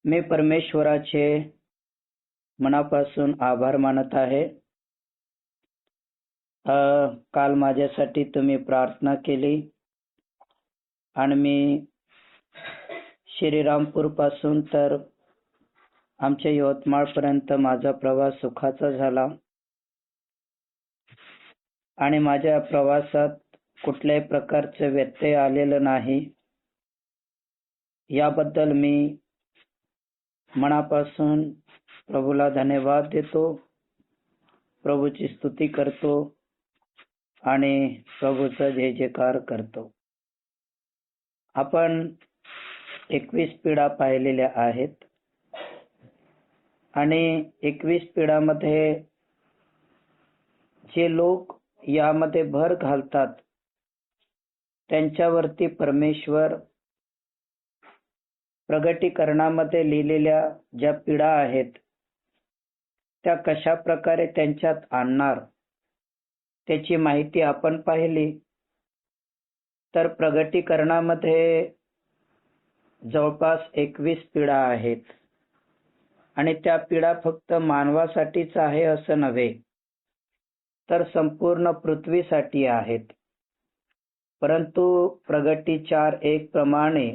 मी परमेश्वराचे मनापासून आभार मानत आहे. काल माझ्यासाठी तुम्ही प्रार्थना केली आणि मी श्रीरामपूर पासून तर आमच्या यवतमाळ पर्यंत माझा प्रवास सुखाचा झाला आणि माझ्या प्रवासात कुठल्याही प्रकारचे व्यत्यय आलेलं नाही. याबद्दल मी मनापासून प्रभूला धन्यवाद देतो, प्रभूची स्तुती करतो आणि प्रभूचा जय जयकार करतो. आपण 21 पिढा पाहिलेल्या आहेत आणि 21 पिढ्यामध्ये जे लोक यामध्ये भर घालतात त्यांच्यावरती परमेश्वर प्रगटीकरणामध्ये लिहिलेल्या ज्या पिढा आहेत त्या कशा प्रकारे त्यांच्यात आणणार त्याची माहिती आपण पाहिली. तर प्रगटीकरणामध्ये जवळपास 21 पिढा आहेत आणि त्या पिढा फक्त मानवासाठीच आहे असं नव्हे, तर संपूर्ण पृथ्वीसाठी आहेत. परंतु प्रगटी 4:1 प्रमाणे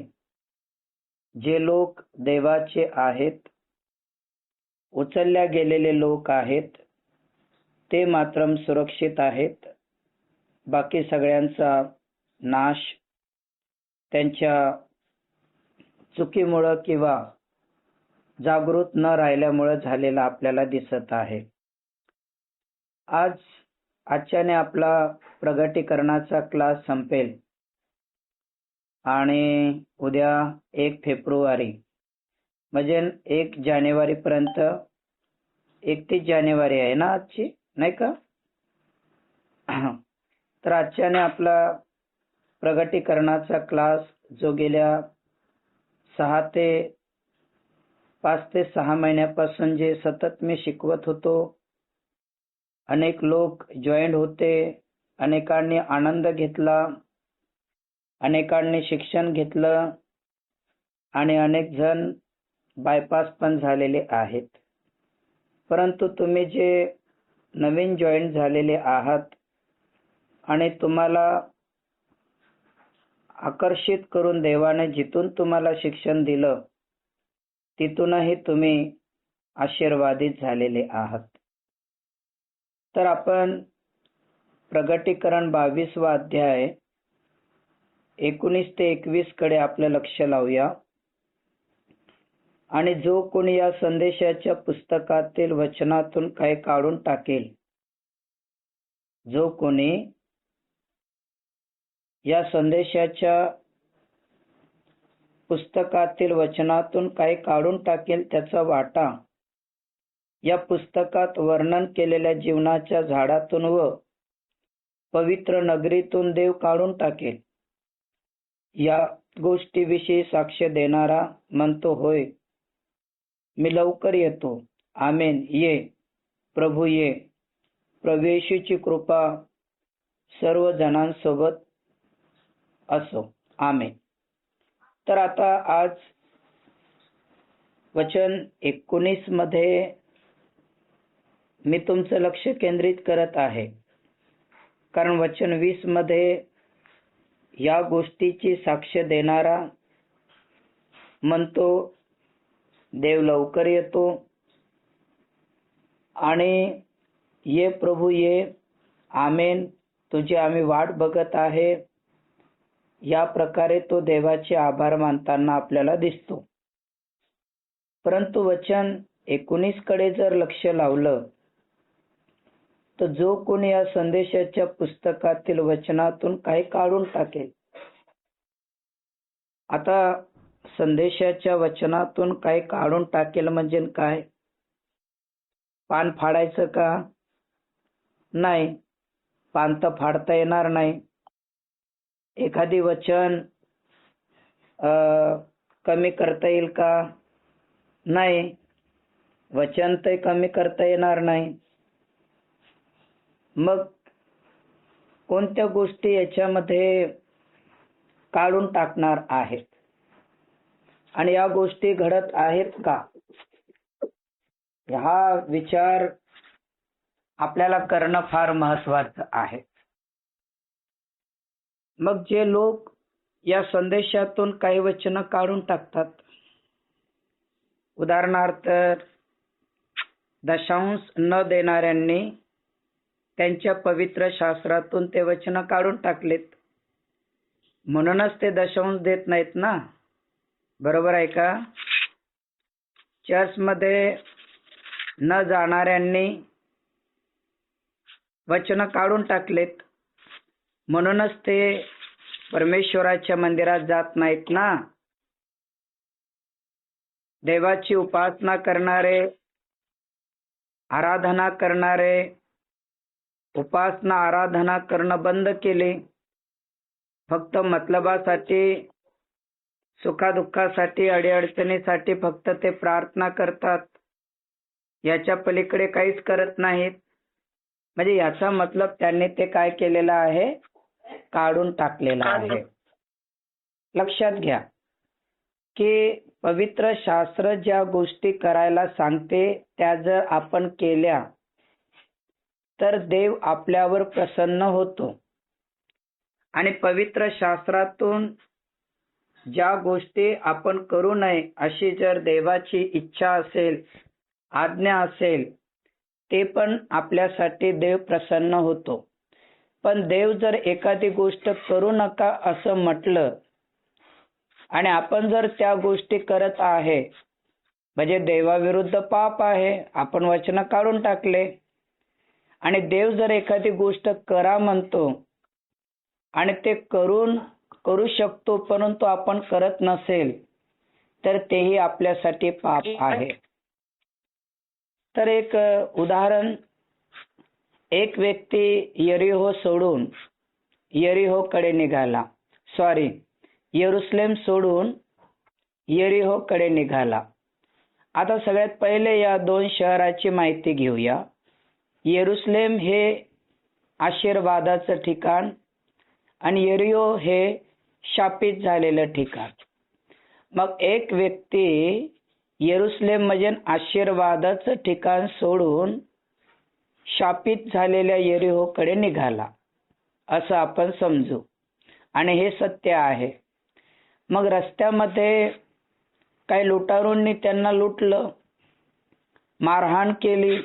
जे लोक देवाचे आहेत, उचलल्या गेलेले लोक आहेत, ते मात्र सुरक्षित आहेत. बाकी सगळ्यांचा नाश त्यांच्या चुकीमुळे किंवा जागृत न राहिल्यामुळे झालेला आपल्याला दिसत आहे. आजच्याने आपला प्रगटीकरणाचा क्लास संपेल आणि उद्या 1 फेब्रुवारी म्हणजे 1 जानेवारी पर्यंत 31 जानेवारी आहे ना आजची, नाही का? तर आजच्याने आपला प्रगटीकरणाचा क्लास जो गेल्या 5 ते 6 महिन्यापासून जे सतत मी शिकवत होतो, अनेक लोक जॉईंट होते, अनेकांनी आनंद घेतला, अनेकांनी शिक्षण घेतलं आणि अनेक जण बायपास पण झालेले आहेत. परंतु तुम्ही जे नवीन जॉईंट झालेले आहात आणि तुम्हाला आकर्षित करून देवाने जिथून तुम्हाला शिक्षण दिलं तिथूनही तुम्ही आशीर्वादित झालेले आहात. तर आपण प्रगटीकरण 22 अध्याय 19 ते 21 कडे आपलं लक्ष लावूया. आणि जो कोणी या संदेशाच्या पुस्तकातील वचनातून काही काढून टाकेल, जो कोणी या संदेशाच्या पुस्तकातील वचनातून काही काढून टाकेल त्याचा वाटा या पुस्तकात वर्णन केलेल्या जीवनाच्या झाडातून व पवित्र नगरीतून देव काढून टाकेल. या गोष्टीविषयी साक्ष देणारा म्हणतो, होय, मी लवकर येतो. आमेन. ये प्रभू ये. प्रभू येशूची कृपा सर्व जणांसोबत असो. आमेन. तर आता आज वचन 19 मध्ये मी तुमचं लक्ष केंद्रित करत आहे, कारण वचन 20 मध्ये या गोष्टीची साक्ष देणारा म्हणतो, देव लवकर येतो आणि ये प्रभू ये. आमेन. तुझी आम्ही वाट बघत आहे. या प्रकारे तो देवाचे आभार मानताना आपल्याला दिसतो. परंतु वचन 19 कडे जर लक्ष लावलं तर जो कोणी या संदेशाच्या पुस्तकातील वचनातून काही काढून टाकेल. आता संदेशाच्या वचनातून काही काढून टाकेल म्हणजे काय? पान फाडायचं का? नाही, पान तर फाडता येणार नाही. एखादी वचन कमी करता येईल का? नाही, वचन तर कमी करता येणार नाही. मग कोणत्या गोष्टी याच्यामध्ये काढून टाकणार आहेत? आणि या गोष्टी घडत आहेत का, हा विचार आपल्याला करणं फार महत्वाचं आहे. मग जे लोक या संदेशातून काही वचनं काढून टाकतात, उदाहरणार्थ दशांश न देणाऱ्यांनी त्यांच्या पवित्र शास्त्रातून ते वचनं काढून टाकलेत, म्हणूनच ते दशांश देत नाहीत ना, बरोबर आहे का? चर्चमध्ये न जाणाऱ्यांनी वचनं काढून टाकलेत, म्हणूनच ते परमेश्वराच्या मंदिरात जात नाहीत ना. देवाची उपासना करणारे, आराधना करणारे उपासना आराधना करणं बंद केले. फक्त मतलबासाठी, सुखादुःखासाठी, अडीअडचणीसाठी फक्त ते प्रार्थना करतात, याच्या पलीकडे काहीच करत नाहीत. म्हणजे याचा मतलब त्यांनी ते काय केलेलं आहे, काढून टाकलेलं आहे. लक्षात घ्या की पवित्र शास्त्र ज्या गोष्टी करायला सांगते त्या जर आपण केल्या तर देव आपल्यावर प्रसन्न होतो. आणि पवित्र शास्त्रातून ज्या गोष्टी आपण करू नये अशी जर देवाची इच्छा असेल, आज्ञा असेल, ते पण आपल्यासाठी देव प्रसन्न होतो. पण देव जर एखादी गोष्ट करू नका असं म्हटलं आणि आपण जर त्या गोष्टी करत आहे, म्हणजे देवाविरुद्ध पाप आहे, आपण वचन काढून टाकले. आणि देव जर एखादी गोष्ट करा म्हणतो आणि ते करू शकतो परंतु आपण करत नसेल तर तेही आपल्यासाठी पाप आहे. तर एक उदाहरण, एक व्यक्ती यरुसलेम सोडून यरीहोकडे निघाला. आता सगळ्यात पहिले या दोन शहराची माहिती घेऊया. यरुसलेम हे आशीर्वादाचं ठिकाण आणि यरीहो हे शापित झालेलं ठिकाण. मग एक व्यक्ती यरुसलेम म्हणजे आशीर्वादाचं ठिकाण सोडून शापित झालेल्या यरीहोकडे निघाला असं आपण समजू, आणि हे सत्य आहे. मग रस्त्यामध्ये काही लुटारूंनी त्यांना लुटलं, मारहाण केली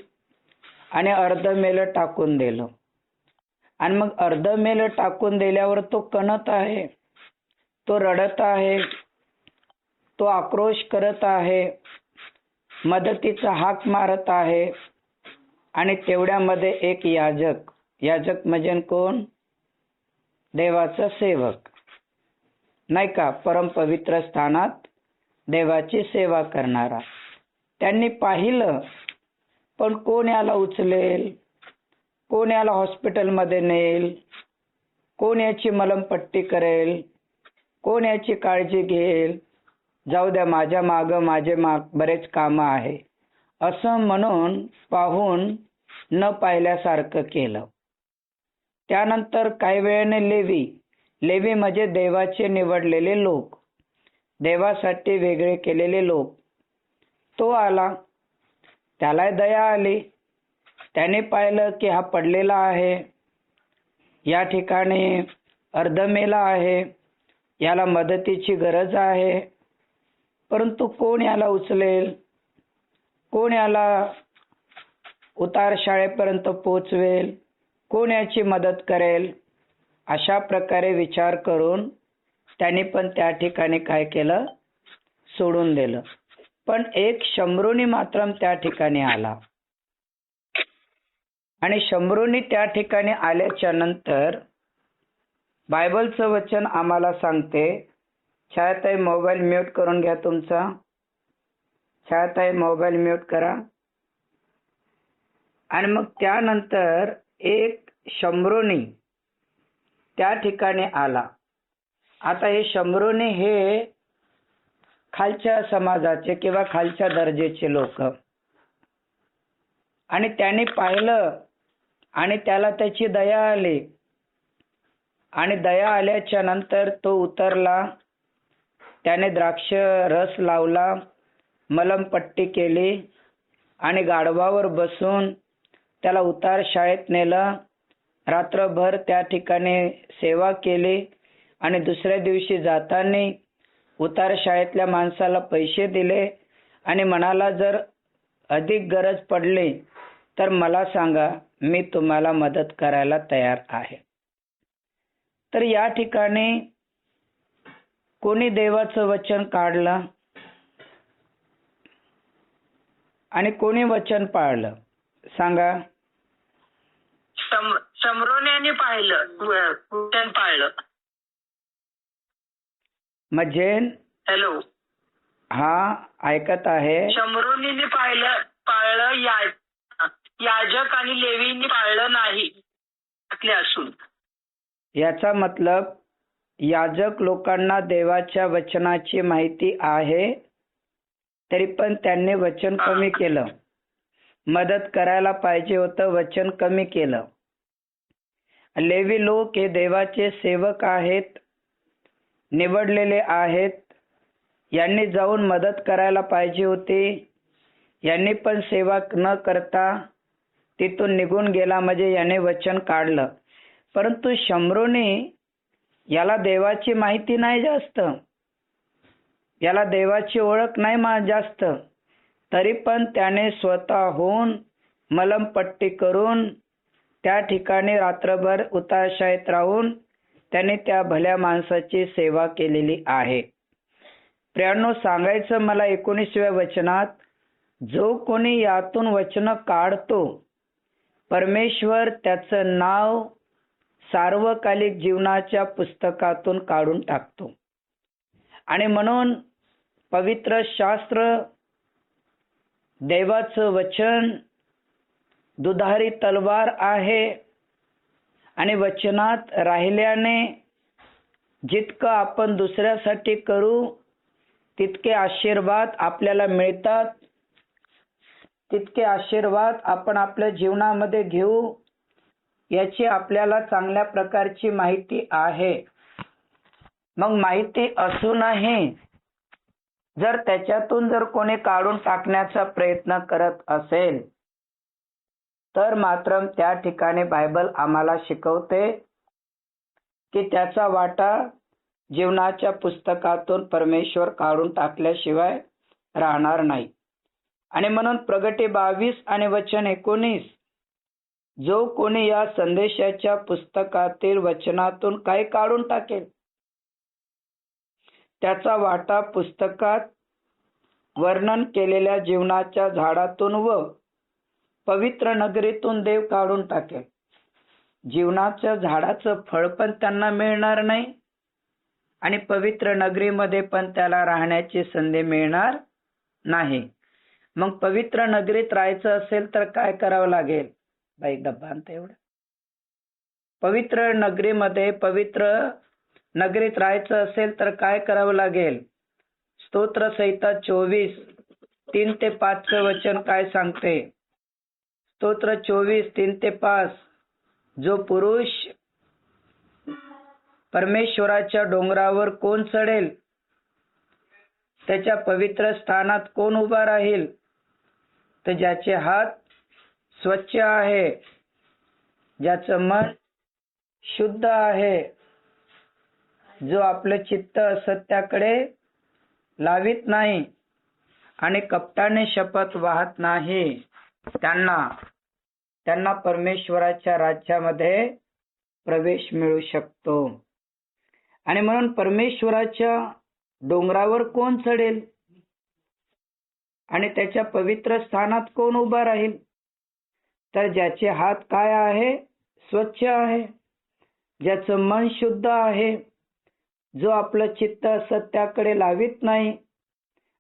आणि अर्धमेलं टाकून दिलं. आणि मग अर्धमेलं टाकून दिल्यावर तो कणत आहे, तो रडत आहे, तो आक्रोश करत आहे, मदतीचा हाक मारत आहे. आणि तेवढ्यामध्ये एक याजक म्हणजे कोण? देवाचा सेवक, नाही का, परमपवित्र स्थानात देवाची सेवा करणारा. त्यांनी पाहिलं, पण कोण याला उचलेल, कोण याला हॉस्पिटलमध्ये नेईल, कोण याची मलमपट्टी करेल, कोण याची काळजी घेईल, जाऊ द्या, माझ्या माग बरेच कामं आहे असं म्हणून पाहून न पाहिल्यासारखं केलं. त्यानंतर काही वेळाने लेवी म्हणजे देवाचे निवडलेले लोक, देवासाठी वेगळे केलेले लोक, तो आला. त्याला दया आली. त्याने पाहिलं की हा पडलेला आहे, या ठिकाणी अर्धमेला आहे, याला मदतीची गरज आहे, परंतु कोण याला उचलेल, कोण याला उतार शाळेपर्यंत पोचवेल, कोण याची मदत करेल, अशा प्रकारे विचार करून त्यांनी पण त्या ठिकाणी काय केलं, सोडून दिलं. पण एक शंभरूनी मात्र त्या ठिकाणी आला. आणि शंभरूनी त्या ठिकाणी आल्याच्या नंतर बायबलचं वचन आम्हाला सांगते. छायाताई मोबाईल म्यूट करून घ्या तुमचा. छायाताई मोबाईल म्यूट करा. आणि मग त्यानंतर एक शंभरूनी त्या ठिकाणी आला. आता हे शंभरूनी हे खालच्या समाजाचे किंवा खालच्या दर्जाचे लोक, आणि त्यांनी पाहिलं आणि त्याला त्याची दया आली. आणि दया आल्याच्या नंतर तो उतरला, त्याने द्राक्ष रस लावला, मलमपट्टी केली आणि गाढवावर बसून त्याला उतार शाळेत नेलं. रात्रभर त्या ठिकाणी सेवा केली आणि दुसऱ्या दिवशी जाताना उतार शाळेतल्या माणसाला पैसे दिले आणि म्हणाला, जर अधिक गरज पडली तर मला सांगा, मी तुम्हाला मदत करायला तयार आहे. तर या ठिकाणी कोणी देवाचं वचन काढलं आणि कोणी वचन पाळलं सांगा? शम्रोन्याने वचन पाळलं. म्हणजे हॅलो, हा ऐकत आहे. शम्रोनीने पाळलं, याजक आणि लेवींनी पाळलं नाही असून. याचा मतलब याजक लोकांना देवाच्या वचनाची माहिती आहे, तरी पण त्यांनी वचन कमी केलं. मदत करायला पाहिजे होतं, वचन कमी केलं. लेवी लोक हे देवाचे सेवक आहेत, निवडलेले आहेत. यांनी जाऊन मदत करायला पाहिजे होती. यांनी पण सेवा न करता तिथून निघून गेला, म्हणजे याने वचन काढलं. परंतु शम्रोनी याला देवाची माहिती नाही जास्त, याला देवाची ओळख नाही जास्त, तरी पण त्याने स्वतःहून मलमपट्टी करून त्या ठिकाणी रात्रभर उताशाळेत राहून त्याने त्या भल्या माणसाची सेवा केलेली आहे. प्रियांनो, सांगायचं मला 19व्या वचनात, जो कोणी यातून वचन काढतो परमेश्वर त्याचं नाव सार्वकालिक जीवनाच्या पुस्तकातून काढून टाकतो. आणि म्हणून पवित्र शास्त्र, देवाचं वचन दुधारी तलवार आहे आणि वचनात राहिल्याने जितकं आपण दुसऱ्यासाठी करू तितके आशीर्वाद आपल्याला मिळतात, तितके आशीर्वाद आपण आपल्या जीवनामध्ये घेऊ याची आपल्याला चांगल्या प्रकारची माहिती आहे. मग माहिती असूनही जर त्याच्यातून जर कोणी काढून टाकण्याचा प्रयत्न करत असेल तर मात्र त्या ठिकाणी बायबल आम्हाला शिकवते की त्याचा वाटा जीवनाच्या पुस्तकातून परमेश्वर काढून टाकल्याशिवाय राहणार नाही. आणि म्हणून प्रगटी 22 आणि वचन 19, जो कोणी या संदेशाच्या पुस्तकातील वचनातून काही काढून टाकेल त्याचा वाटा पुस्तकात वर्णन केलेल्या जीवनाच्या झाडातून व पवित्र नगरीतून देव काढून टाकेल. जीवनाच्या झाडाचं फळ पण त्यांना मिळणार नाही आणि पवित्र नगरीमध्ये पण त्याला राहण्याची संधी मिळणार नाही. मग पवित्र नगरीत राहायचं असेल तर काय करावं लागेल? बाई डब्बा आणते एवढं. पवित्र नगरीत राहायचं असेल तर काय करावं लागेल? स्तोत्र संहिता 24:3-5 वचन काय सांगते? स्तोत्र 24:3-5, जो पुरुष परमेश्वराच्या डोंगरावर कोण चढेल, त्याच्या पवित्र स्थानात कोण उभा राहील? तर ज्याचे हात स्वच्छ आहे, ज्याचं मन शुद्ध आहे, जो आपलं चित्त असत्याकडे लावित नाही आणि कपटाने शपथ वाहत नाही, त्यांना परमेश्वराच्या राज्यामध्ये प्रवेश मिळू शकतो. आणि म्हणून परमेश्वराच्या डोंगरावर कोण चढेल आणि त्याच्या पवित्र स्थानात कोण उभा राहील? तर ज्याचे हात काय आहे? स्वच्छ आहे, ज्याचं मन शुद्ध आहे, जो आपलं चित्त असत्याकडे लावित नाही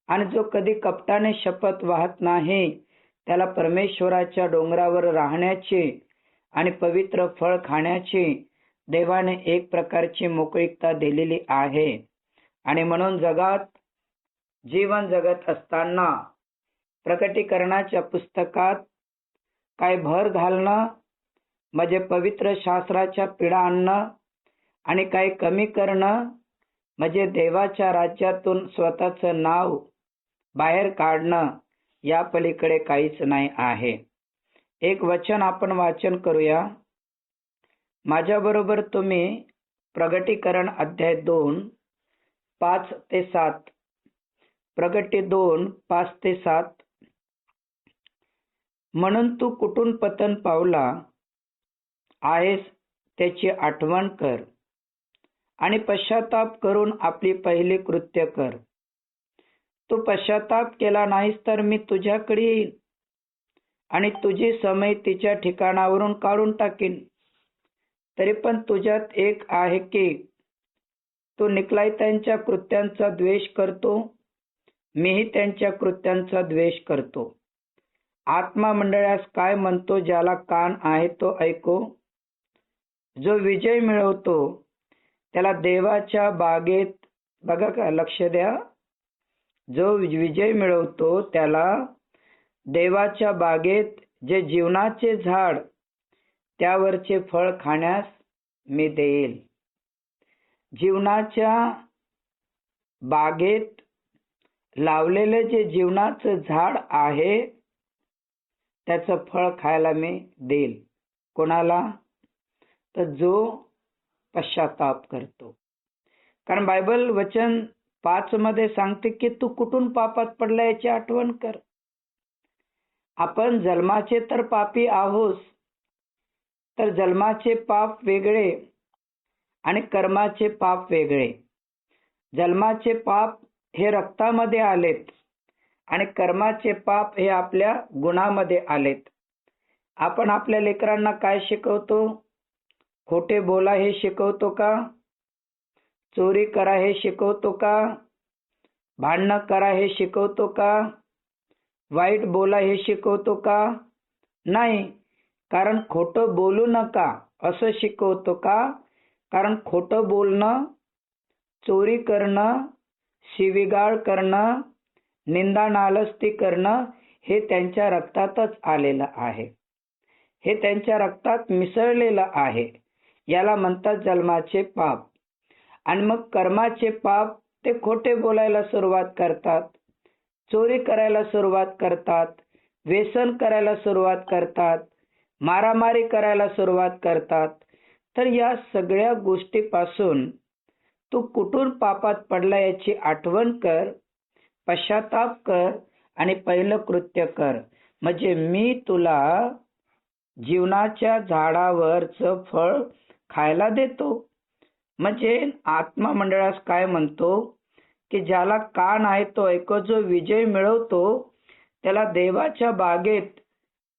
आणि जो कधी कपटाने शपथ वाहत नाही, त्याला परमेश्वराच्या डोंगरावर राहण्याची आणि पवित्र फळ खाण्याची देवाने एक प्रकारची मोकळीकता दिलेली आहे. आणि म्हणून जगात जीवन जगत असताना प्रकटीकरणाच्या पुस्तकात काय भर घालणं म्हणजे पवित्र शास्त्राच्या पिढा आणणं आणि काही कमी करणं म्हणजे देवाच्या राज्यातून स्वतःचं नाव बाहेर काढणं या पलीकडे काहीच नाही आहे. एक वचन आपण वाचन करूया. माझ्याबरोबर तुम्ही प्रगटीकरण अध्याय 2 5 ते 7. प्रगटी 2 5 ते 7. म्हणून तू कुठून पतन पावला आहेस त्याची आठवण कर आणि पश्चाताप करून आपली पहिली कृत्य कर. तू पश्चाताप केला नाहीस तर मी तुझ्याकडे येईन आणि तुझी समय तिच्या ठिकाणावरून काढून टाकीन. तरी पण तुझ्यात एक आहे की तू निकलाईतांच्या कृत्यांचा द्वेष करतो, मीही त्यांच्या कृत्यांचा द्वेष करतो. आत्मा मंडळास काय म्हणतो, ज्याला कान आहे तो ऐको. जो विजय मिळवतो त्याला देवाच्या बागेत, बघा का, लक्ष द्या, जो विजय मिळवतो त्याला देवाच्या बागेत जे जीवनाचे झाड त्यावरचे फळ खाण्यास मी देईल. जीवनाच्या बागेत लावलेले जे जीवनाचं झाड आहे त्याचं फळ खायला मी देईल. कोणाला? तर जो पश्चाताप करतो. कारण बायबल वचन 5 मध्ये सांगते की तू कुठून पापात पडला याची आठवण कर. आपण जन्माचे तर पापी आहोत, तर जन्माचे पाप वेगळे आणि कर्माचे पाप वेगळे. जन्माचे पाप हे रक्तामध्ये आलेत आणि कर्माचे पाप हे आपल्या गुणामध्ये आलेत. आपण आपल्या लेकरांना काय शिकवतो? खोटे बोला हे शिकवतो का? चोरी करा हे शिकवतो का? भांडणं करा हे शिकवतो का? वाईट बोला हे शिकवतो का? नाही. कारण खोटं बोलू नका असं शिकवतो का? कारण खोटं बोलणं, चोरी करणं, शिवीगाळ करणं, निंदा नालस्ती करणं हे त्यांच्या रक्तातच आलेलं आहे. हे त्यांच्या रक्तात मिसळलेलं आहे. याला म्हणतात जन्माचे पाप. आणि मग कर्माचे पाप ते खोटे बोलायला सुरुवात करतात, चोरी करायला सुरुवात करतात, व्यसन करायला सुरुवात करतात, मारामारी करायला सुरुवात करतात. तर या सगळ्या गोष्टीपासून तू कुठून पापात पडला याची आठवण कर, पश्चाताप कर आणि पहिलं कृत्य कर. म्हणजे मी तुला जीवनाच्या झाडावरचं फळ खायला देतो. म्हणजे आत्मा मंडळास काय म्हणतो की ज्याला कान आहे तो ऐको. जो विजय मिळवतो त्याला देवाच्या बागेत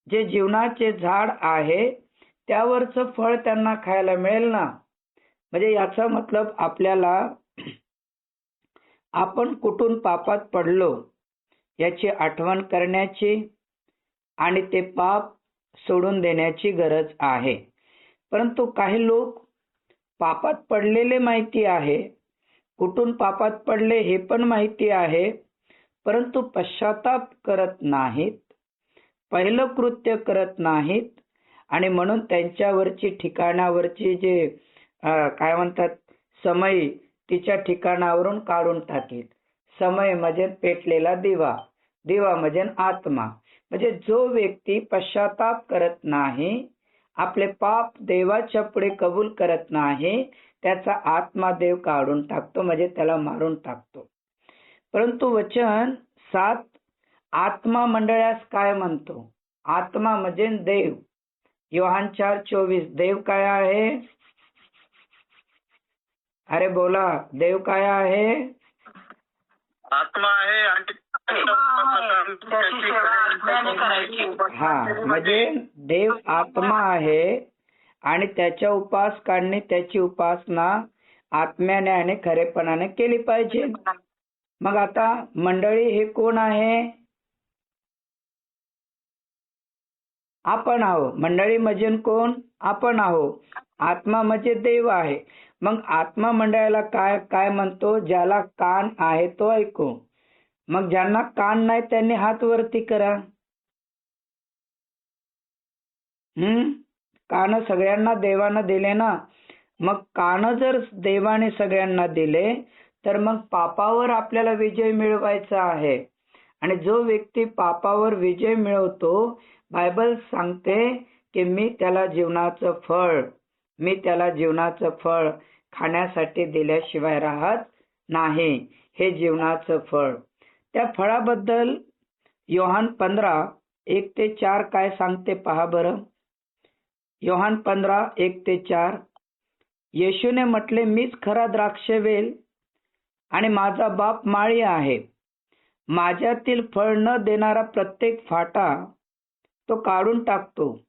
जे जीवनाचे झाड आहे त्यावरचं फळ त्यांना खायला मिळेल ना. म्हणजे याचा मतलब आपल्याला आपण कुठून पापात पडलो याची आठवण करण्याची आणि ते पाप सोडून देण्याची गरज आहे. परंतु काही लोक पापात पडलेले माहिती आहे, कुठून पापात पडले हे पण माहिती आहे, परंतु पश्चाताप करत नाहीत, पहिलं कृत्य करत नाहीत. आणि म्हणून त्यांच्यावरची ठिकाणावरची जे काय म्हणतात समय तिच्या ठिकाणावरून काढून टाकेल. समय म्हणजे पेटलेला दिवा, दिवा म्हणजे आत्मा. म्हणजे जो व्यक्ती पश्चाताप करत नाही, आपले पाप देवाच्या पुढे कबूल करत नाही, त्याचा आत्मा देव काढून टाकतो, म्हणजे त्याला मारून टाकतो. परंतु वचन 7 आत्मा मंडळास काय म्हणतो? आत्मा म्हणजे देव. योहान 4:24 देव काय आहे? अरे बोला, देव काय आहे? आत्मा आहे आणि हा, म्हणजे देव आत्मा आहे आणि त्याच्या उपासकांनी त्याची उपासना आत्म्याने आणि खरेपणाने केली पाहिजे. मग आता मंडळी हे कोण आहे? आपण आहो. मंडळी म्हणजे कोण? आपण आहो. आत्मा म्हणजे देव आहे. मग आत्मा मंडळाला काय काय म्हणतो? ज्याला कान आहे तो ऐको. मग ज्यांना कान नाही त्यांनी हात वरती करा. कान सगळ्यांना देवानं दिले ना. मग कान जर देवाने सगळ्यांना दिले तर मग पापावर आपल्याला विजय मिळवायचा आहे. आणि जो व्यक्ती पापावर विजय मिळवतो, बायबल सांगते की मी त्याला जीवनाचं फळ खाण्यासाठी दिल्याशिवाय राहत नाही. हे जीवनाचं फळ. त्या फळाबद्दल योहान 15:1-4 काय सांगते पहा बरं. योहान 15:1-4. येशूने म्हटले, मीच खरा द्राक्षवेल आणि माझा बाप माळी आहे. माझ्यातील फळ न देणारा प्रत्येक फाटा तो काढून टाकतो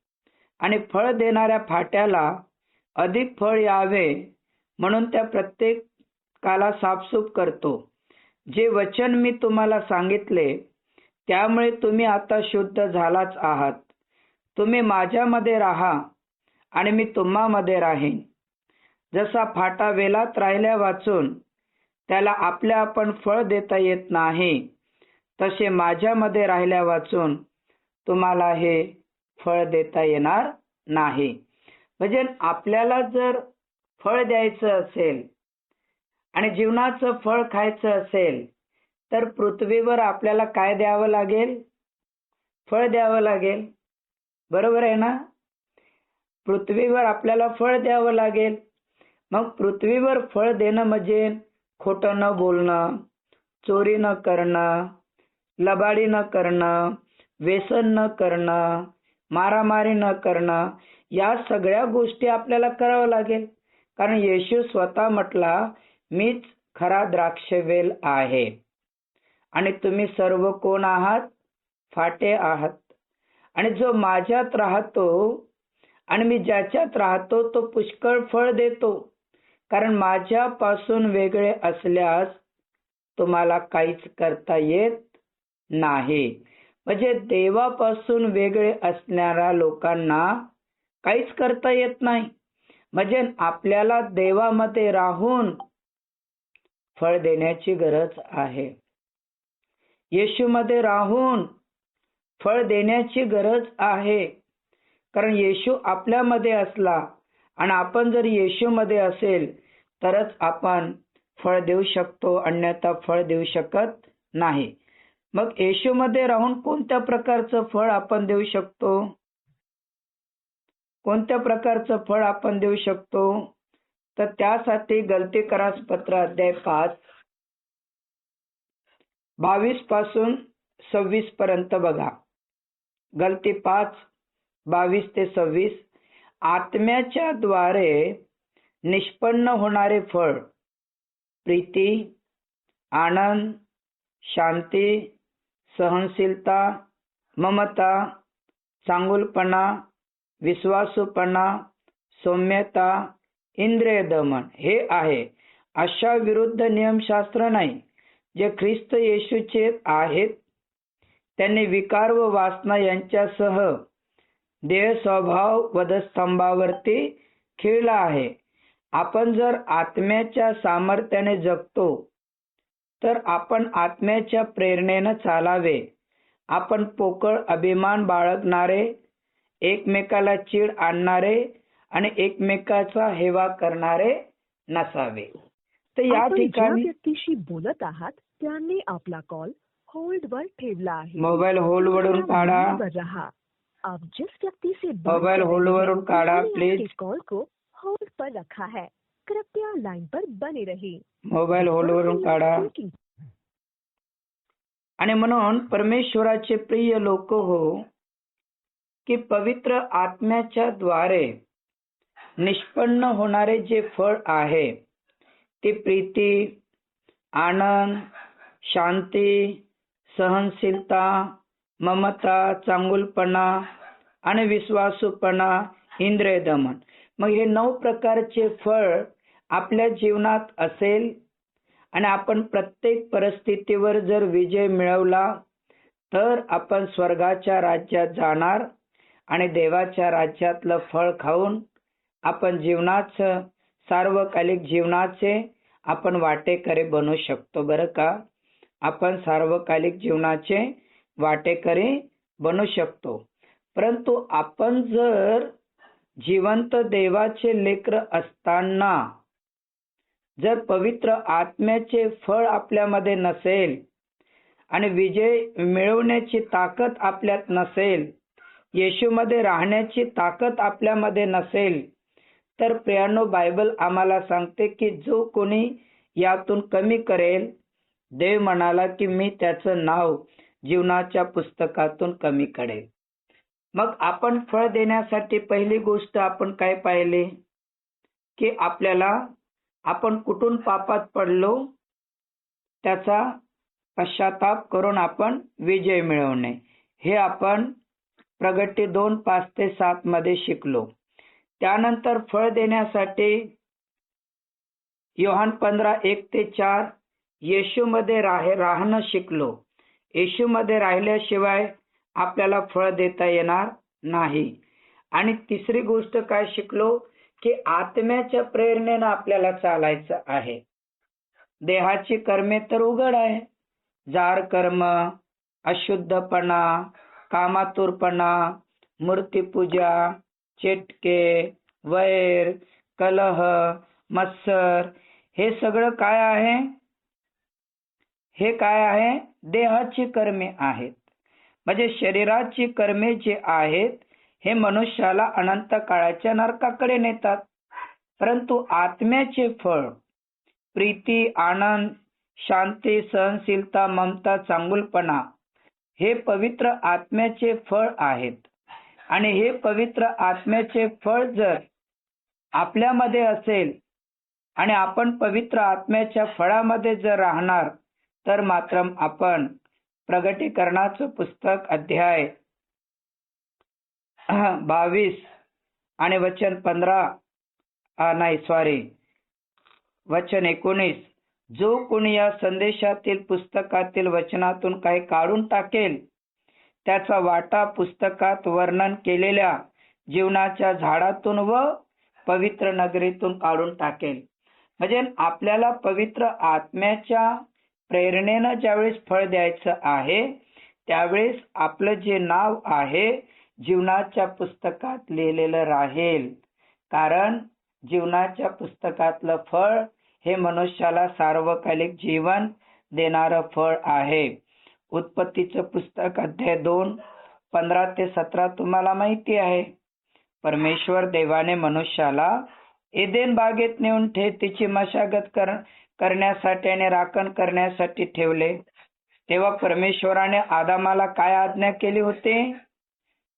आणि फळ देणाऱ्या फाट्याला अधिक फळ यावे म्हणून त्या प्रत्येकाला साफसूफ करतो. जे वचन मी तुम्हाला सांगितले त्यामुळे तुम्ही आता शुद्ध झालाच आहात. तुम्ही माझ्यामध्ये राहा आणि मी तुम्हामध्ये राहीन. जसा फाटा वेलात राहिल्या वाचून त्याला आपल्या आपण फळ देता येत नाही, तसे माझ्यामध्ये राहिल्या वाचून तुम्हाला हे फळ देता येणार नाही. म्हणजे आपल्याला जर फळ द्यायचं असेल आणि जीवनाचं फळ खायचं असेल तर पृथ्वीवर आपल्याला काय द्यावं लागेल? फळ द्यावं लागेल. बरोबर आहे ना? पृथ्वीवर आपल्याला फळ द्यावं लागेल. मग पृथ्वीवर फळ देणं म्हणजे खोटं न बोलणं, चोरी न करणं, लबाडी न करणं, व्यसन न करणं, मारामारी न करणं, या सगळ्या गोष्टी आपल्याला करावं लागेल. कारण येशू स्वतः म्हटला, मीच खरा द्राक्षवेल आहे आणि तुम्ही सर्व कोण आहात? फाटे आहात. आणि जो माझ्यात राहतो आणि मी ज्याच्यात राहतो तो पुष्कळ फळ देतो. कारण माझ्यापासून वेगळे असल्यास तुम्हाला काहीच करता येत नाही. म्हणजे देवापासून वेगळे असणाऱ्या लोकांना काहीच करता येत नाही. म्हणजे आपल्याला देवामध्ये राहून फळ देण्याची गरज आहे. येशूमध्ये राहून फळ देण्याची गरज आहे. कारण येशू आपल्यामध्ये असला आणि आपण जर येशूमध्ये असेल तरच आपण फळ देऊ शकतो, अन्यथा फळ देऊ शकत नाही. मग येशूमध्ये राहून कोणत्या प्रकारचं फळ आपण देऊ शकतो? कोणत्या प्रकारचं फळ आपण देऊ शकतो? तर त्यासाठी गलतीकरास पत्र अध्याय 5 22 पासून 26 पर्यंत बघा. गलती 5:22-26. आत्म्याच्या द्वारे निष्पन्न होणारे फळ प्रीती, आनंद, शांती, सहनशीलता, ममता, चांगुलपणा, विश्वासूपणा, सौम्यता, इंद्रिय दमन हे आहे. अशा विरुद्ध नियमशास्त्र नाही. जे ख्रिस्त येशूचे आहेत त्यांनी विकार व वासना यांच्यासह देह स्वभाव वधस्तंभावरती खिळला आहे. आपण जर आत्म्याच्या सामर्थ्याने जगतो तर आपण आत्म्याच्या प्रेरणेने चालावे. आपण पोकळ अभिमान बाळगणारे, एकमेकाला चीड आणणारे आणि एकमेकाचा हेवा करणारे नसावे. तर या ठिकाणी व्यक्तीशी बोलत आहात त्यांनी आपला कॉल होल्ड वर ठेवला आहे. मोबाईल होल्ड वरून काढा. आप जिस व्यक्ति से मोबाईल होल्ड वरून काढा प्लीज. कॉल को होल्ड पर रखा है, कृपया लाइन पर बने रहिए. मोबाईल होल्ड वरून काढा. आणि म्हणून परमेश्वराचे प्रिय लोक हो, की पवित्र आत्म्याच्या द्वारे निष्पन्न होणारे जे फळ आहे ते प्रीती, आनंद, शांती, सहनशीलता, ममता, चांगुलपणा आणि विश्वासूपणा, इंद्रिय दमन. मग हे 9 प्रकारचे फळ आपल्या जीवनात असेल आणि आपण प्रत्येक परिस्थितीवर जर विजय मिळवला तर आपण स्वर्गाच्या राज्यात जाणार आणि देवाच्या राज्यातलं फळ खाऊन आपण जीवनाचं सार्वकालिक जीवनाचे आपण वाटेकरी बनू शकतो. बरं का? आपण सार्वकालिक जीवनाचे वाटेकरी बनू शकतो. परंतु आपण जर जिवंत देवाचे लेकर असताना जर पवित्र आत्म्याचे फळ आपल्यामध्ये नसेल आणि विजय मिळवण्याची ताकद आपल्यात नसेल, येशूमध्ये राहण्याची ताकद आपल्यामध्ये नसेल, तर प्रियानो, बायबल आम्हाला सांगते की जो कोणी यातून कमी करेल, देव म्हणाला की मी त्याचं नाव जीवनाच्या पुस्तकातून कमी करेल. मग आपण फळ देण्यासाठी पहिली गोष्ट आपण काय पाहिली की आपण कुठून पापात पडलो त्याचा पश्चाताप करून आपण विजय मिळवणे, हे आपण प्रगटी 2:5-7 मध्ये शिकलो. त्यानंतर फळ देण्यासाठी योहान 15:1-4 येशूमध्ये राहणं शिकलो. येशूमध्ये राहिल्याशिवाय आपल्याला फळ देता येणार नाही. आणि तिसरी गोष्ट काय शिकलो की आत्म्याच्या प्रेरणेनं आपल्याला चालायचं आहे. देहाची कर्मे तर उघड आहे, जार कर्म, अशुद्धपणा, कामातुरपणा, मूर्तीपूजा, चेटके, वैर, कलह, मत्सर, हे सगळं काय आहे? हे काय आहे? देहाची कर्मे आहेत. म्हणजे शरीराची कर्मे जी आहेत हे मनुष्याला अनंत काळाच्या नरकाकडे नेतात. परंतु आत्म्याचे फळ प्रीती, आनंद, शांती, सहनशीलता, ममता, चांगुलपणा हे पवित्र आत्म्याचे फळ आहेत. आणि हे पवित्र आत्म्याचे फळ जर आपल्यामध्ये असेल आणि आपण पवित्र आत्म्याच्या फळामध्ये जर राहणार, तर मात्र आपण प्रगटीकरणाचं पुस्तक अध्याय 22 आणि वचन 19, जो कोणी या संदेशातील पुस्तकातील वचनातून काही काढून टाकेल त्याचा वाटा पुस्तकात वर्णन केलेल्या जीवनाच्या झाडातून व पवित्र नगरीतून काढून टाकेल. म्हणजे आपल्याला पवित्र आत्म्याच्या प्रेरणेनं ज्यावेळेस फळ द्यायचं आहे, त्यावेळेस आपलं जे नाव आहे जीवनाच्या पुस्तकात लिहिलेलं राहील. कारण जीवनाच्या पुस्तकातलं फळ हे मनुष्याला सार्वकालिक जीवन देणारं फळ आहे. उत्पत्तीचं पुस्तक अध्याय 2, 15-17 तुम्हाला माहिती आहे. परमेश्वर देवाने मनुष्याला एदेन बागेत नेऊन तिची मशागत करण्यासाठी आणि राखण करण्यासाठी ठेवले. तेव्हा परमेश्वराने आदामाला काय आज्ञा केली होती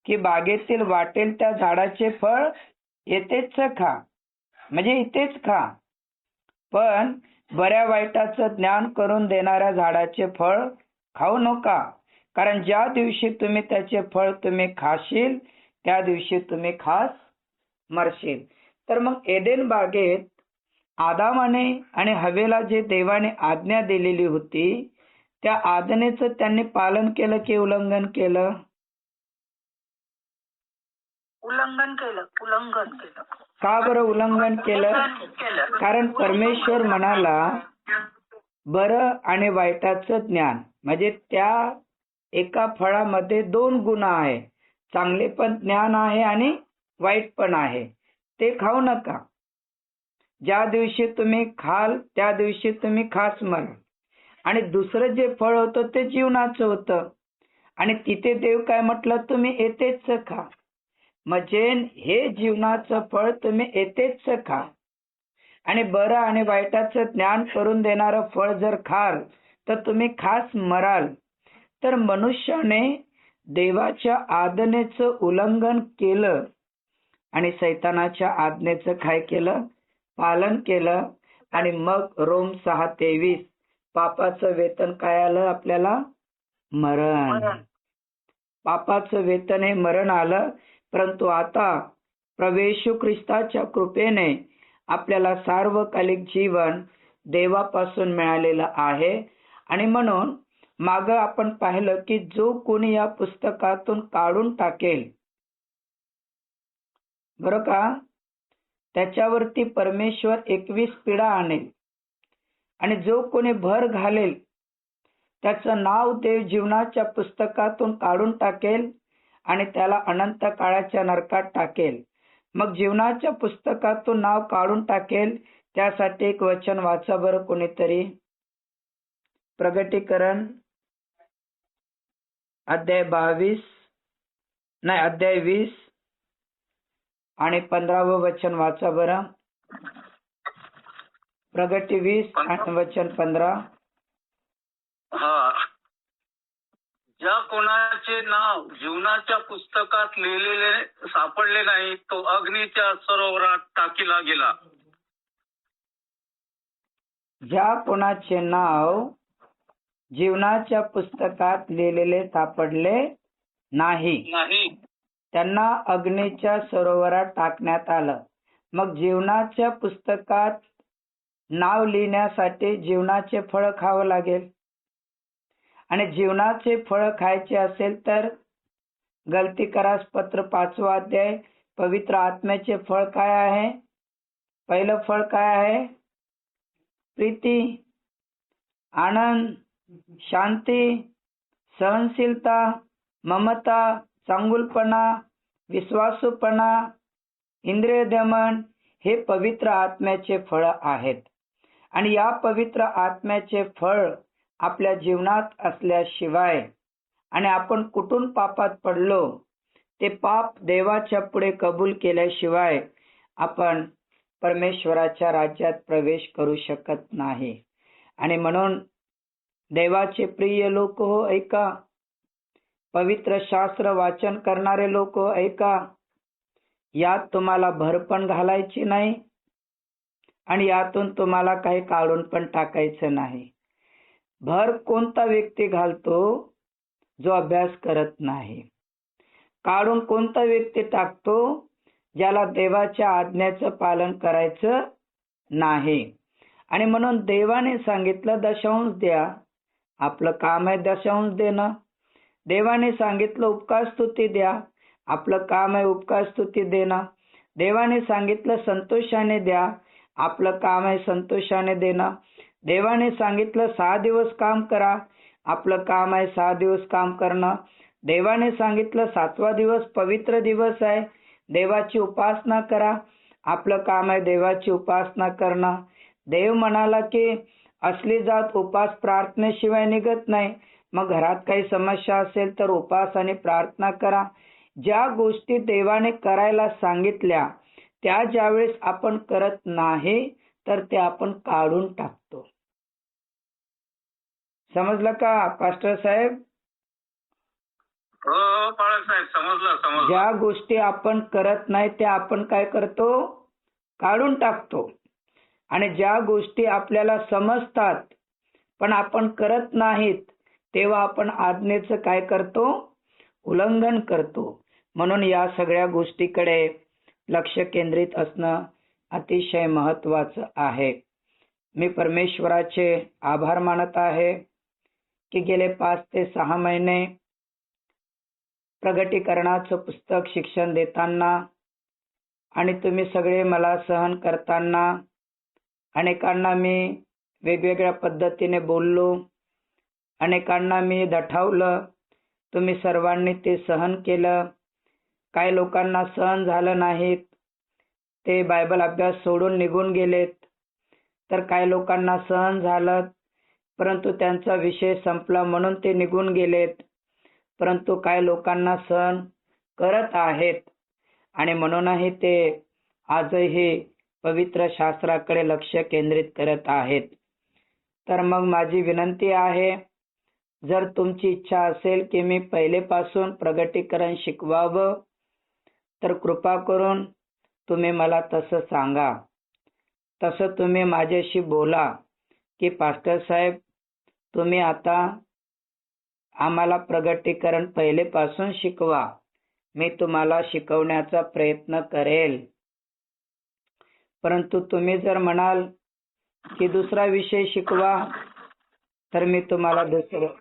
की बागेतील वाटेल त्या झाडाचे फळ येथेच खा, म्हणजे इथेच खा, पण बऱ्या वाईटाचं ज्ञान करून देणाऱ्या झाडाचे फळ खाऊ नका, कारण ज्या दिवशी तुम्ही त्याचे फळ तुम्ही खाशील त्या दिवशी तुम्ही खास मरशील. तर मग एदेन बागेत आदामाने आणि हवेला जे देवाने आज्ञा दिलेली होती त्या आज्ञेचं त्यांनी पालन केलं की उल्लंघन केलं? उल्लंघन केलं. का बरं उल्लंघन केलं? कारण परमेश्वर म्हणाला बरं आणि वाईटाचं ज्ञान, म्हणजे त्या एका फळामध्ये 2 गुण आहे, चांगले पण ज्ञान आहे आणि वाईट पण आहे, ते खाऊ नका. ज्या दिवशी तुम्ही खाल त्या दिवशी तुम्ही खास मराल. आणि दुसरं जे फळ होतं ते जीवनाचं होतं आणि तिथे देव काय म्हटलं, तुम्ही येथेच खा. म्हणजे हे जीवनाचं फळ तुम्ही येथेच खा. आणि बरं आणि वाईटाचं ज्ञान करून देणारं फळ जर खाल तर तुम्ही खास मराल. तर मनुष्याने देवाच्या आज्ञेचं उल्लंघन केलं आणि सैतानाच्या आज्ञेचं काय केलं? पालन केलं. आणि मग रोम 6:23 पापाचं वेतन काय आलं आपल्याला? मरण. पापाचं वेतन हे मरण आलं. परंतु आता प्रभू येशू ख्रिस्ताच्या कृपेने आपल्याला सार्वकालिक जीवन देवापासून मिळालेलं आहे. आणि म्हणून मागं आपण पाहिलं की जो कोणी या पुस्तकातून काढून टाकेल, बरं का, त्याच्यावरती परमेश्वर 21 पिढा आणेल. आणि जो कोणी भर घालेल त्याचं नाव देव जीवनाच्या पुस्तकातून काढून टाकेल आणि त्याला अनंत काळाच्या नरकात टाकेल. मग जीवनाच्या पुस्तकातून नाव काढून टाकेल त्यासाठी एक वचन वाचा बरं कोणीतरी. प्रगटीकरण अध्याय 20 आणि 15वं वचन वाचा बरं. प्रगटी 20 आणि वचन 15. हा. ज्या कोणाचे नाव जीवनाच्या पुस्तकात लिहिलेले सापडले नाही तो अग्नीच्या सरोवरात टाकीला गेला. ज्या कोणाचे नाव जीवनाच्या पुस्तकात लिहिलेले सापडले नाही त्यांना अग्नीच्या सरोवरात टाकण्यात आलं. मग जीवनाच्या पुस्तकात नाव लिहिण्यासाठी जीवनाचे फळ खावं लागेल. आणि जीवनाचे फळ खायचे असेल तर गलतीकरास पत्र 5वा अध्याय पवित्र आत्म्याचे फळ काय आहे? पहिलं फळ काय आहे? प्रीती, आनंद, शांती, सहनशीलता, ममता, चांगुलपणा, विश्वासूपणा, इंद्रिय दमन हे पवित्र आत्म्याचे फळ आहेत. आणि या पवित्र आत्म्याचे फळ आपल्या जीवनात असल्याशिवाय आणि आपण कुठून पापात पडलो ते पाप देवाच्या पुढे कबूल केल्याशिवाय आपण परमेश्वराच्या राज्यात प्रवेश करू शकत नाही. आणि म्हणून देवाचे प्रिय लोक हो ऐका, पवित्र शास्त्र वाचन करणारे लोक हो ऐका, यात तुम्हाला भर पण घालायची नाही आणि यातून तुम्हाला काही काढून पण टाकायचं नाही. भर कोणता व्यक्ती घालतो? जो अभ्यास करत नाही. काढून कोणता व्यक्ती टाकतो? ज्याला देवाच्या आज्ञेचं पालन करायचं नाही. आणि म्हणून देवाने सांगितलं दशांश द्या. आपलं काम आहे दशांश देणं. देवाने सांगितलं उपकार स्तुती द्या. आपलं काम आहे उपकार स्तुती देणं. देवाने सांगितलं संतोषाने द्या. आपलं काम आहे संतोषाने देणं. देवाने सांगितलं 6 दिवस काम करा. आपलं काम आहे 6 दिवस काम करणं. देवाने सांगितलं 7वा दिवस पवित्र दिवस आहे, देवाची उपासना करा. आपलं काम आहे देवाची उपासना करणं. देव म्हणाला की असली जात उपास प्रार्थनेशिवाय निघत नाही. मग घरात काही समस्या असेल तर उपास आणि प्रार्थना करा. ज्या गोष्टी देवाने करायला सांगितल्या त्या ज्यावेळेस आपण करत नाही तर ते आपण काढून टाकतो. समजलं का पास्टर साहेब? हो बाळासाहेब, समजलं. ज्या गोष्टी आपण करत नाही त्या आपण काय करतो? काढून टाकतो. आणि ज्या गोष्टी आपल्याला समजतात पण आपण करत नाहीत तेव्हा आपण आज्ञेचं काय करतो? उल्लंघन करतो. म्हणून या सगळ्या गोष्टीकडे लक्ष केंद्रित असणं अतिशय महत्वाचं आहे. मी परमेश्वराचे आभार मानत आहे की गेले 5 ते 6 महिने प्रगटीकरणाचं पुस्तक शिक्षण देताना आणि तुम्ही सगळे मला सहन करताना अनेकांना मी वेगवेगळ्या पद्धतीने बोललो, अनेकांना मी दठावलं. तुम्ही सर्वांनी ते सहन केलं. काही लोकांना सहन झालं नाहीत, ते बायबल अभ्यास सोडून निघून गेलेत. तर काही लोकांना सहन झालं परंतु त्यांचा विषय संपला म्हणून ते निघून गेलेत. परंतु काही लोकांना सहन करत आहेत आणि म्हणूनही ते आजही पवित्र शास्त्राकडे लक्ष केंद्रित करत आहेत. तर मग माझी विनंती आहे, जर तुमची इच्छा असेल की मी पहिलेपासून प्रगटीकरण शिकवावं तर कृपा करून तुम्ही मला तसं सांगा. तसं तुम्ही माझ्याशी बोला की पास्टर साहेब तुम्ही आता आम्हाला प्रगटीकरण पहिलेपासून शिकवा. मी तुम्हाला शिकवण्याचा प्रयत्न करेल. परंतु तुम्ही जर म्हणाल की दुसरा विषय शिकवा तर मी तुम्हाला दुसरं.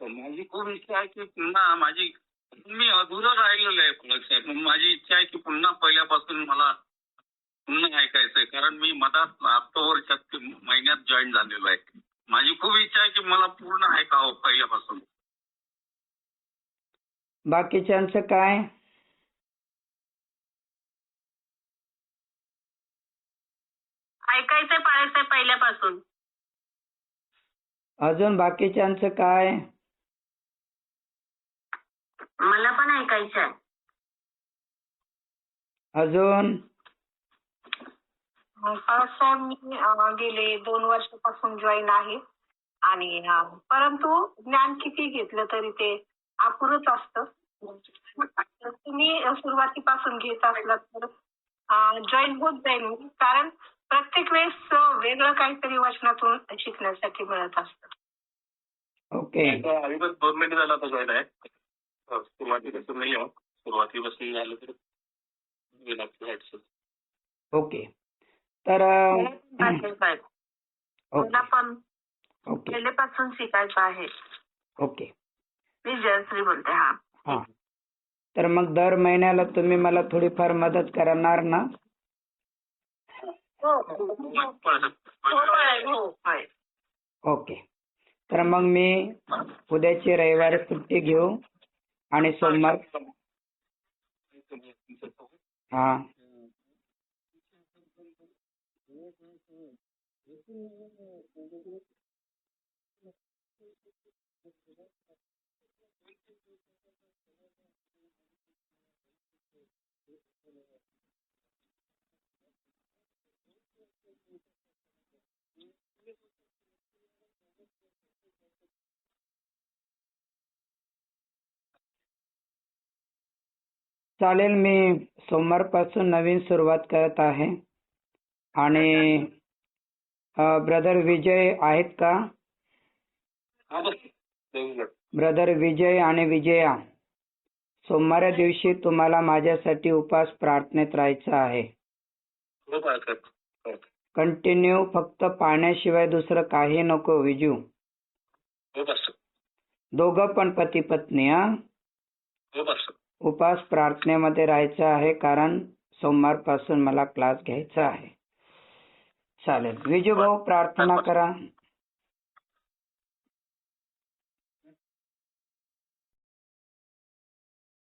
माझी खूप इच्छा आहे की पुन्हा मी अधुरं राहिलेलो आहे साहेब. माझी इच्छा आहे की पुन्हा पहिल्यापासून मला पुन्हा ऐकायचंय. कारण मी मधात ऑक्टोबरच्या महिन्यात जॉईन झालेलो आहे. माझी खूप इच्छा आहे की मला पूर्ण ऐकावं पहिल्यापासून. बाकीच्यांचं काय? ऐकायचंय पाळायचंय पहिल्यापासून. अजून बाकीच्यांचं काय? मला पण ऐकायचंय. अजून सर मी गेले 2 वर्षापासून जॉईन आहे आणि परंतु ज्ञान किती घेतलं तरी ते अपुरंच असतं. तुम्ही सुरुवातीपासून घेत असलात तर जॉईन होत जाईल मी, कारण प्रत्येक वेळेस वेगळं काहीतरी वचनातून शिकण्यासाठी मिळत असतं. ओके. आम्ही पण 2 महिने झाला आता जॉईन आहे. सुरुवातीपासून नाही आहोत, सुरुवातीपासून झालं तर ओके. तर मला पण ओके पहिल्यापासून शिकायचं आहे. ओके. मी जयश्री बोलते. हा, तर मग दर महिन्याला तुम्ही मला थोडीफार मदत करणार ना? ओके. तर मग मी उद्याची रविवारी सुट्टी घेऊ आणि सोमवार हा चालेल. मी सोमवारपासून नवीन सुरुवात करत आहे. आणि ब्रदर विजय आहेत का? ब्रदर विजय आणि विजया, सोमवार दिवशी तुम्हाला माझ्यासाठी उपवास प्रार्थनेत राहायचं आहे. कंटिन्यू, फक्त पाण्याशिवाय दुसरं काही नको विजू. दोघं पण पती पत्नी. उपवास प्रार्थनेमध्ये राहायचं आहे, कारण सोमवारपासून मला क्लास घ्यायचा आहे. चालेल. विजू भाऊ प्रार्थना करा.